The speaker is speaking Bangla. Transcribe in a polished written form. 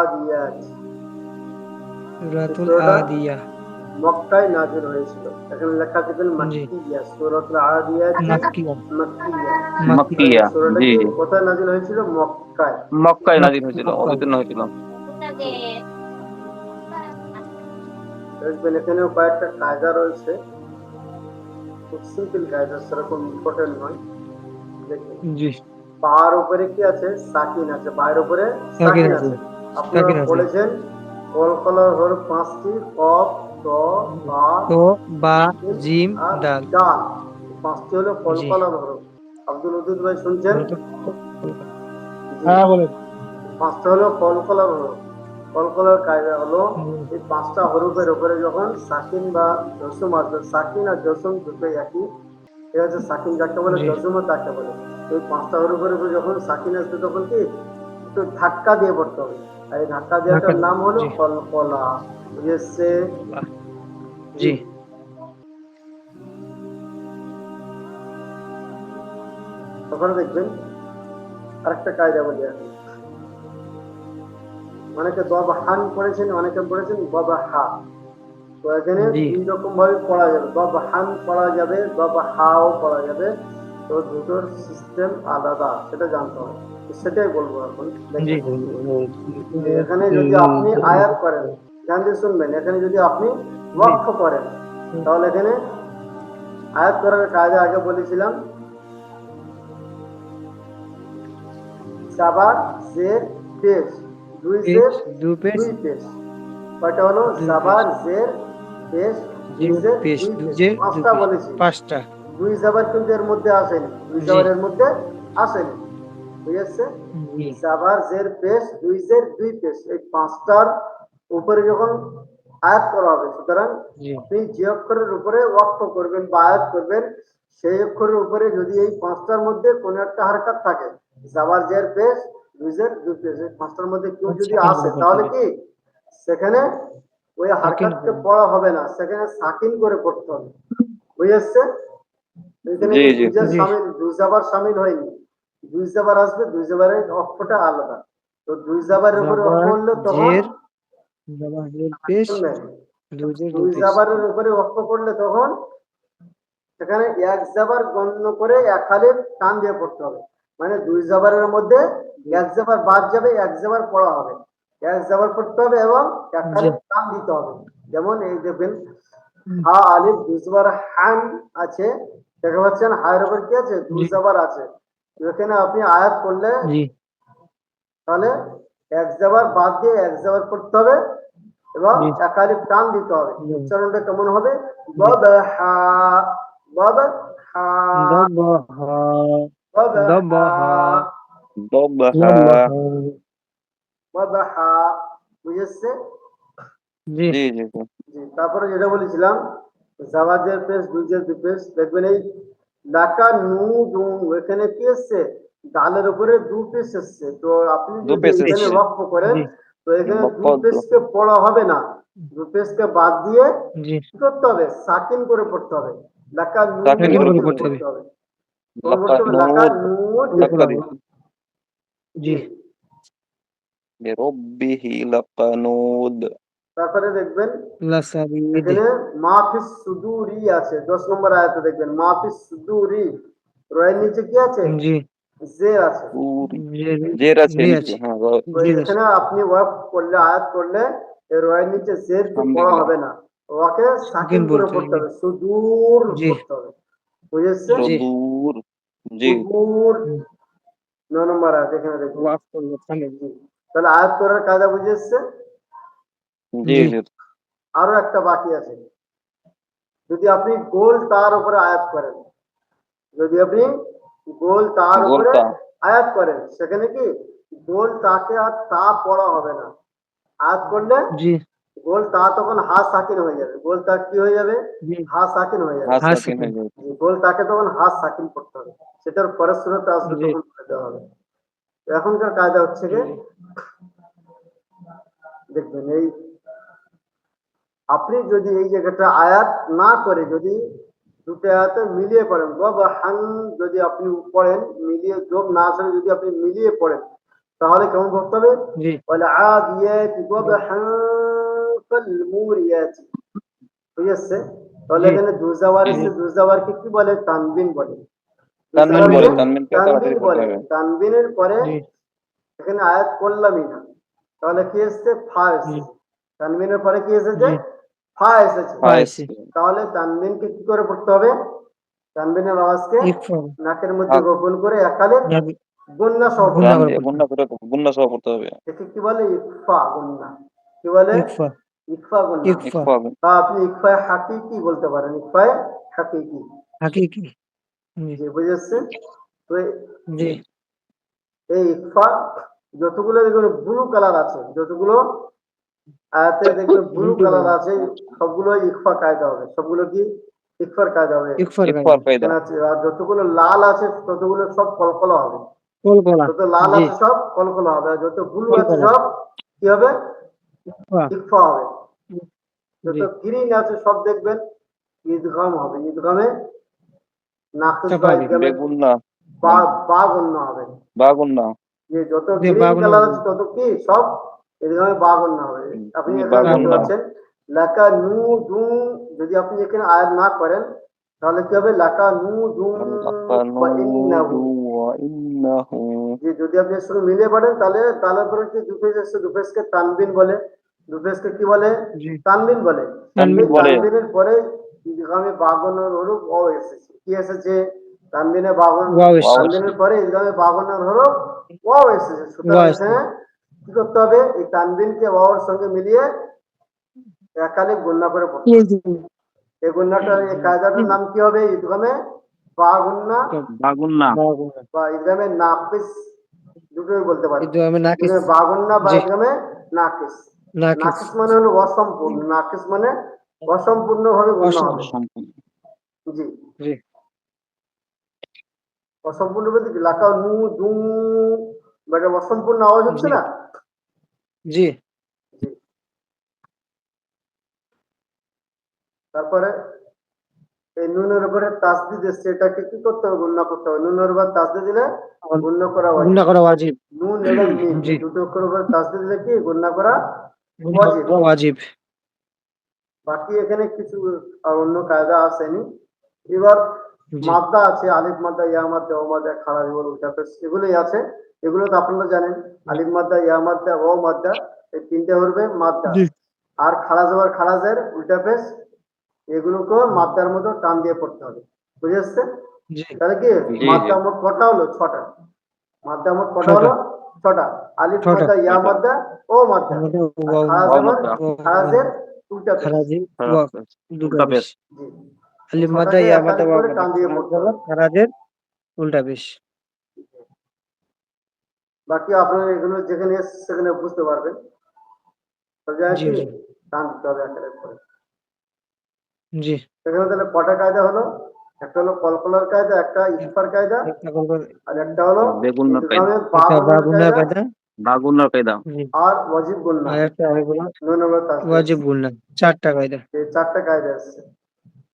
আদিয়াত সূরাতুল সূরাটা আদিয়া। মক্কায় নাযিল হয়েছিল। এখানে লেখা দিবেন জি। মাক্কিয়া, সূরাতুল আদিয়াত মাক্কিয়া। মাক্কিয়া। মাক্কিয়া। তাহলে মক্কিয়া। সূরাটা জি কি জি, কোথায় নাযিল হয়েছিল? মক্কায়। মক্কায় নাজিল হয়েছিল, মক্কায়। অবতীর্ণ হয়েছিল। দেখবেন এখানেও কয়েকটা কায়দা রয়েছে, খুব সিম্পল কায়দা, সেরকম ইম্পর্টেন্ট নয়। দেখবেন জি। পার উপরে কি আছে? সাকিন আছে, পায়ের উপরে সাকিন সাকিন আছে। আছে। আপনারা সাকিন আছে। পড়েছেন কলকলার হরফ পাঁচটি: কফ, ত, বা, তো বা সিন জিম আর দাল। ডাল। পাঁচটি হলো জি। কলকলার হরফ। আব্দুল ওদুদ ভাই শুনছেন? বলো তো। জি। হ্যাঁ বলেন। পাঁচটা হলো কলকলার হরফ। কলকলার কায়দা হলো হুম। এই পাঁচটা হরফের উপরে যখন সাকিন বা জসম আসবে, সাকিন আর জসম দুটোই একই, ঠিক আছে? সাকিন যাকে বলে, জি। জজমও তাকে বলে। এই পাঁচটা হরফের উপরে যখন সাকিন আসবে তখন কি একটু ধাক্কা দিয়ে পড়তে হবে। আর এই ধাক্কা ঢাকা। দেওয়াটার নাম হলো জি। কলকলা। বুঝেছে? বাহ। জি। জি। ওখানে দেখবেন আরেকটা কায়দা বলি এখন। অনেকে দব হান পড়েছেন, অনেকে পড়েছেন দব হা। তো এখানে জি। দুই রকম ভাবে পড়া যাবে, দব হান পড়া যাবে, দব হাও পড়া যাবে। তো দুটোর সিস্টেম আলাদা, সেটা জানতে হবে। তো সেটাই বলবো এখন। জি। দেখবেন যে এখানে যদি আপনি আয়াত করেন, ধ্যান দিয়ে শুনবেন, এখানে যদি আপনি জি। ওয়াকফ করেন, তাহলে এখানে আয়াত করার কায়দা আগে বলেছিলাম, জাবার জের পেশ, দুই জের পেজ। দু পেজ। দুই পেশ। কয়টা হলো? দুই পেজ। জাবার জের পেশ, জি। দুই জের পেজ দুই দু পেশ, যে দু পাঁচটা পেজ। বলেছি। পাঁচটা। দুই জাবার কিন্তু এর মধ্যে আসেনি, দুই জি। জাবার এর মধ্যে আসেনি। বুঝেছে? জি। জাবার জের পেশ, দুই জের দুই পেশ, এই পাঁচটার উপরে যখন আয়াত করা হবে, সুতরাং জি। আপনি যে অক্ষরের উপরে ওয়াক্ফ করবেন বা আয়াত করবেন, সেই অক্ষরের উপরে যদি এই পাঁচটার মধ্যে কোনো একটা হারকাত থাকে, জাবার জের পেশ, দুই জের দুই পেশ, এই পাঁচটার মধ্যে কেউ যদি সাকিন আসে, করে পড়তে তাহলে হবে। কি সেখানে ওই সাকিন হারকাতকে করে। পড়া হবে না, সেখানে সাকিন করে পড়তে হবে। বুঝেছে? এখানে জি কি জি। দুইজার জি। সামিল, দুই জাবার সামিল হয়নি। দুই জাবার আসবে, দুই জাবারের অক্ষটা আলাদা। তো দুই জাবারের উপরে অক্ষ জাবার করলে তখন জের। জাবার জের পেজ। শুনবেন, দু যে দু দুই পেজ। জাবারের উপরে অক্ষ করলে তখন সেখানে এক জাবার গণ্য করে এক হালিফ টান দিয়ে পড়তে হবে। মানে দুই জাবারের মধ্যে এক জাবার বাদ যাবে, এক জাবার পড়া হবে, এক জাবার পড়তে হবে এবং এক জি। হালিফ টান দিতে হবে। যেমন এই দেখবেন, হা আলিফ দুই জাবার হান আছে, দেখতে পাচ্ছেন হায়ের উপর কি আছে? দুই জি। জাবার আছে। তো এখানে আপনি আয়াত করলে জি। তাহলে এক জাবার বাদ দিয়ে এক জাবার পড়তে হবে এবং জি। এক আলিফ টান দিতে হবে। উচ্চারণটা কেমন হবে? জি। বাদহা, বাদহা, দবহা। বাদহা, দবহা। দবহা। দবহা। বাদহা। বুঝেছে? জি। জি জি জি। জি। তারপরে যেটা বলেছিলাম, জাবাদের পেশ, দুইজের দুই পেশ, দেখবেন এই লাকা নু দু, এখানে কি এসছে? ডালের উপরে দু পেশ এসছে। তো আপনি দু যদি পেজ পেজ। এখানে এসছে। লক্ষ্য করেন, জি। তো এখানে দু পদ্ম। পেশকে পড়া হবে না, দু পেশকে বাদ দিয়ে জি। কি করতে হবে? সাকিন করে পড়তে হবে। লাকা তাকিন সাকিন করে নুন করে দিয়ে পড়তে পড়তে হবে। হবে। পড়তে হবে। কেমন পড়তে হবে? লাকা লাকানুদ। নুন দিয়ে ধাক্কা পড়া পড়তে দিয়ে। হবে। হবে। জি। জি। লিরব্বিহি লাকানুদ। তারপরে দেখবেন লাসাবিদ। এখানে মাফিস সুদুরি আছে, 10 নম্বর আয়াতে দেখবেন মাফিস সুদুরি, রয়ের নিচে কি আছে? জি। জের আছে। উরি। জের। জের আছে জি নিচে, আছে। হ্যাঁ। তো জি আছে। এখানে আপনি ওয়াক করলে, আয়াত করলে, এই রয়ের নিচে জের কে সামনে পড়া গেলে হবে না, ওকে সাকিন সাকিন করে বলতে পড়তে হবে। হবে, সুদূর জি। পড়তে হবে। বুঝেছে? জি। সদূর। জি সুদূর। হুম। 9 নম্বর আয়াত এখানে দেখবেন। ওয়াক করবো সামনে। জি। তাহলে আয়াত করার কায়দা বুঝে এসছে। জি জি। জি। আরো একটা বাকি আছে, যদি আপনি গোল তার উপরে আয়াত করেন, যদি আপনি গোল তার উপরে গোলতা। আয়াত করেন, সেখানে কি গোল তাকে আর তা পড়া হবে না। আয়াত করলে জি। গোল তা তখন হা সাকিন হয়ে যাবে, গোল তা কি হয়ে যাবে? জি। হা সাকিন হয়ে যাবে। হাত হ্যাঁ সাকিন সাকিন। হয়ে যাবে। গোল তাকে তখন হা সাকিন করতে হবে, সেটার পরের সুরতে আসবে জি। তখন বলে দেওয়া হবে। এখনকার কায়দা হচ্ছে কি, জি। দেখবেন এই আপনি যদি এই জায়গাটা আয়াত না করে যদি দুটো আয়াতে মিলিয়ে পড়েন, বা হান যদি আপনি পড়েন মিলিয়ে, যোগ না আসলে যদি আপনি মিলিয়ে পড়েন, তাহলে কেমন পড়তে হবে? জি ওয়াল-আদিয়াতি দবহা ফাল-মুরিয়াতি। বুঝেছে? তাহলে জি এখানে দুজাবার জি এসে দুজাবারকে কি বলে? তানবিন বলে। তানবিন তানবিন বলে, দুজাবারকে বলে। তানবিনকে তানবিন তাড়াতাড়ি পড়তে বলে। হবে। তানবিনের পরে জি এখানে আয়াত করলামই না, তাহলে কি এসছে? ফা জি এসেছে। তানবিনের পরে কি এসেছে? জি ফা এসেছে। পাইছি। তাহলে তানবিনকে কি করে পড়তে হবে? তানবিনের আওয়াজকে ইকফা নাকের মধ্যে গোপন করে একালে নাকি গুন্না সহ পড়তে গুন্না টান হবে। করে দিয়ে পড়তে হবে। গুন্না সহ পড়তে হবে। একে কি বলে? ইকফা গুন্না। কি বলে? ইকফা ইকফা গুন্না। ইকফা ইকফা বা আপনি ইকফায়ে হাকিকি বলতে পারেন। ইকফায়ে হাকিকি। হাকিকি। জি জি, বুঝেছে? তো জি এই ইকফা যতগুলো দেখবেন ব্লু কালার আছে, যতগুলো আয়াতে দেখবেন ব্লু উল্টো কালার করে আছে, সবগুলো ইকফা কায়দা হবে। সবগুলো কি? ইকফার কায়দা হবে। ইকফার ইকফার কায়দা কায়দা। এখানে আছে। আর যতগুলো লাল আছে ততগুলো সব কলকলা হবে। কলকলা। যত লাল জি আছে সব কলকলা হবে, আর যত ব্লু আছে কলকলা সব কি হবে? ইকফা। ইকফা হবে। যত জি গ্রিন আছে সব দেখবেন ইদগাম হবে। ইদগামে নাকিস বা চাপাবি ইদগামে বেগুন্না বা বা গণ্য হবে। বা গুন্না যে যত যে গ্রিন বাগুনা কালার আছে তত কি সব ইদগামে বা গণ্য হবে। আপনি বা এখানে দেখতে গুন্না পাচ্ছেন লাকা নু দু, যদি আপনি এখানে আয়াত না করেন তাহলে কি হবে? লাকা নু দু ওয়া ইন্নাহু। লাকানুদু ওয়া ইন্নাহু যে যদি আপনি এর সঙ্গে মিলিয়ে পড়েন তাহলে তাহলে পরে কি দুফেজ এসছে, দুফেজকে তানবিন বলে। দুফেজকে কি বলে? জি তানবিন বলে। তানবিন এই বলে। তানবিনের পরে ইদগামে বাগনের হরফ ও এসেছে। কি এসেছে? তানবিনে বাগন। ওয়াও ওয়াও এসছে তানবিনের পরে ইদগামে বাগনের হরফ ও এসেছে। ওয়া সুতরাং এসছে এখানে কি করতে হবে? এই তানবিনকে ওয়াওর সঙ্গে মিলিয়ে একালে গুণনা করে পড়তে হবে। এই গুণনাটার এই কায়দাটার নাম কি হবে? ইদগামে বাগুন্না বা গুন্না বাগুনা বা ইদগামে নাকিস, দুটোই বলতে পারেন। কিন্তু আমি নাকিস ইদগামে বাগুন্না বা জি ইদগামে নাকিস। নাকিস নাকিস মানে হলো অসম্পূর্ণ, নাকিস মানে অসম্পূর্ণ ভাবে গুণনা হবে। অসম্পূর্ণ সম্পূর্ণ। জি, জি অসম্পূর্ণ বলতে কি? লাকা নু দু, মানে অসম্পূর্ণ আওয়াজ হচ্ছে জি না। জি জি। তারপরে এই নুনের উপরে তাসদিদ এসছে, এটাকে কি করতে হবে? গুণনা করতে হবে। নুনের উপর তাসদিদ দিলে গুণনা করা গুন্না ওয়াজিব। করা ওয়াজিব নুন এবং মিম জি এই দুটো অক্ষরের উপর তাসদিদ দিলে কি? গুণনা করা গুন্না ওয়াজিব। করা ওয়াজিব বাকি এখানে কিছু আর অন্য কায়দা আসেনি। এবার জি মাদ্দা আছে, আলিফ মাদ্দা, ইয়া মাদ্দা, ও মাদ্দা, খাড়া বিবল, উল্টা পেশ, এগুলোই আছে। এগুলো তো আপনারা জানেন। আলিফ মাদ্দা, ইয়া মাদ্দা, ও মাদ্দা, এই তিনটে হরফে মাদ্দা। জি আর খাড়া জবর, খাড়া জের, উল্টা পেশ, এগুলোকে মাদ্দার মতো টান দিয়ে পড়তে হবে। বুঝে আসছে? জি তাহলে কি জি জি মাদ্দা মোট কটা হলো? ছটা। মাদ্দা মোট কটা ছটা হলো? ছটা। আলিফ ছটা মাদ্দা, ইয়া ছয়টা। মাদ্দা, ও মাদ্দা। আমাদের আর ওয়াও খাড়া ওয়াও জবর, মাদ্দা খাড়া জের, উল্টা পেশ। খারাজি খারাপ ওয়া পেশ, দুটো উল্টা বেশ পেশ। জি, এই আলিফ মাদ্দা ছটাকে ইয়া মাদ্দা একালিক ওয়াও করে মাদ্দা টান দিয়ে খারাজ পড়তে জবর হবে। খারাজের উল্টা বেশ বাকি আপনারা এগুলো যেখানে এসছে সেখানে বুঝতে পারবেন। সব জায়গায় জি কি জি টান দিতে হবে একালিক করে। জি সেখানে তাহলে কটা কায়দা হলো? একটা হলো কলকলার কায়দা, একটা ইকফার কায়দা, একটা কলকার আর একটা হলো বেগুন্নার কায়দা। ইদগামে বা একটা গন্নার বাগুনা কায়দা, কায়দা বা গুন্নার কায়দা। জি আর ওয়াজিব গন্না, আর একটা হলো নুন নম্বর তাসদিদ। ওয়াজিব গুন্না চারটা কায়দা এই চারটা কায়দা এসছে।